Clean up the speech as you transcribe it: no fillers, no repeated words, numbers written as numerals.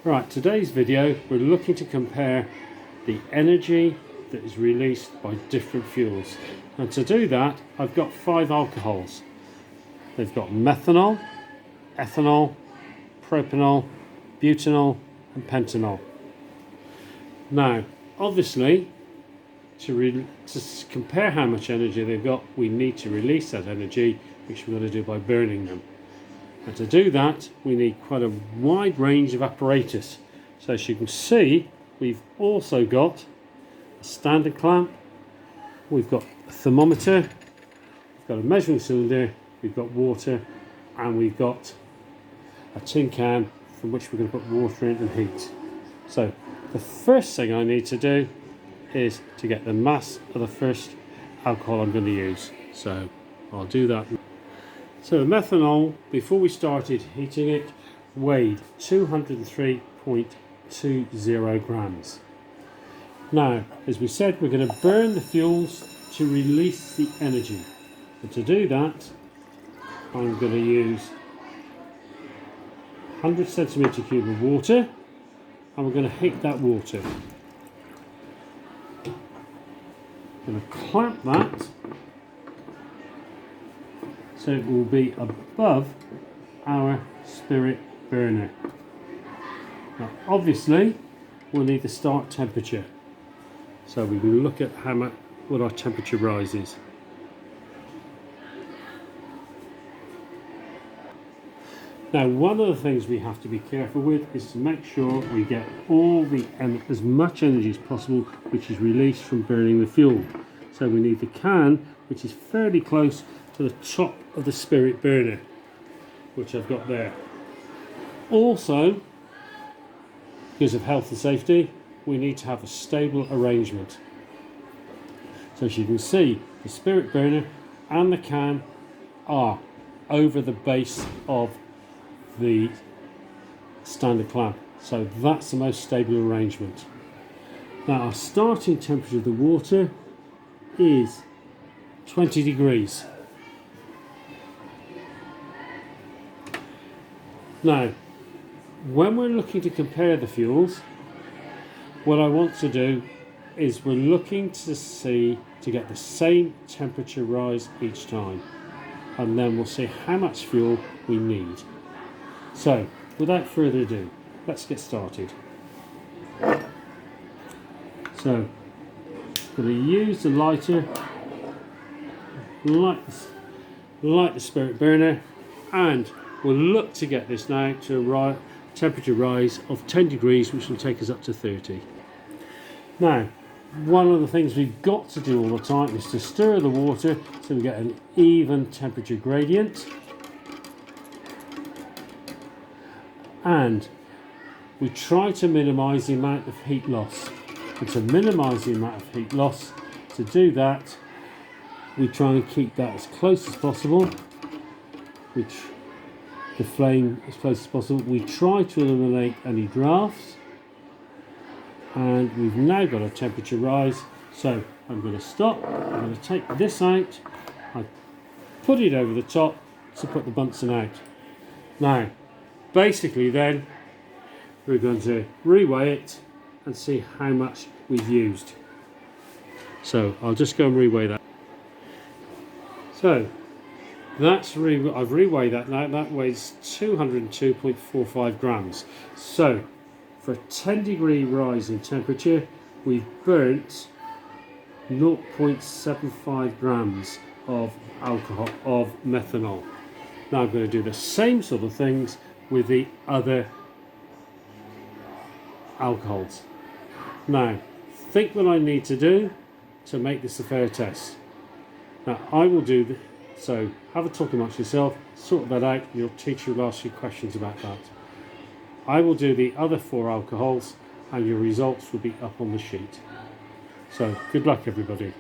Right, today's video we're looking to compare the energy that is released by different fuels, and to do that I've got 5 alcohols. They've got methanol, ethanol, propanol, butanol and pentanol. Now obviously to compare how much energy they've got, we need to release that energy, which we're going to do by burning them. And to do that we need quite a wide range of apparatus. So as you can see, we've also got a standard clamp, we've got a thermometer, we've got a measuring cylinder, we've got water, and we've got a tin can from which we're going to put water in and heat. So the first thing I need to do is to get the mass of the first alcohol I'm going to use. So I'll do that. So the methanol, before we started heating it, weighed 203.20 grams. Now, as we said, we're going to burn the fuels to release the energy. And to do that, I'm going to use 100 centimetre cube of water, and we're going to heat that water. I'm going to clamp that so it will be above our spirit burner. Now obviously we'll need the start temperature, so we can look at what our temperature rise is. Now one of the things we have to be careful with is to make sure we get as much energy as possible which is released from burning the fuel. So we need the can which is fairly close to the top of the spirit burner, which I've got there. Also, because of health and safety, we need to have a stable arrangement. So as you can see, the spirit burner and the can are over the base of the standard clamp, so that's the most stable arrangement. Now our starting temperature of the water is 20 degrees. Now when we're looking to compare the fuels, what I want to do is we're looking to get the same temperature rise each time, and then we'll see how much fuel we need. So without further ado, let's get started. So I'm going to use the lighter, light the spirit burner, and we'll look to get this now to a temperature rise of 10 degrees, which will take us up to 30. Now one of the things we've got to do all the time is to stir the water so we get an even temperature gradient, and we try to minimise the amount of heat loss. And to minimise the amount of heat loss, to do that we try and keep that as close as possible, the flame as close as possible. We try to eliminate any drafts, and we've now got a temperature rise. So I'm going to stop, I'm going to take this out, I put it over the top to put the Bunsen out. Now basically then we're going to reweigh it and see how much we've used. So I'll just go and reweigh that. So I've reweighed that now. That weighs 202.45 grams. So for a 10 degree rise in temperature, we've burnt 0.75 grams of methanol. Now I'm going to do the same sort of things with the other alcohols. Now think what I need to do to make this a fair test. Now I will do so have a talk amongst yourself, sort that out, your teacher will ask you questions about that. I will do the other 4 alcohols and your results will be up on the sheet. So good luck everybody.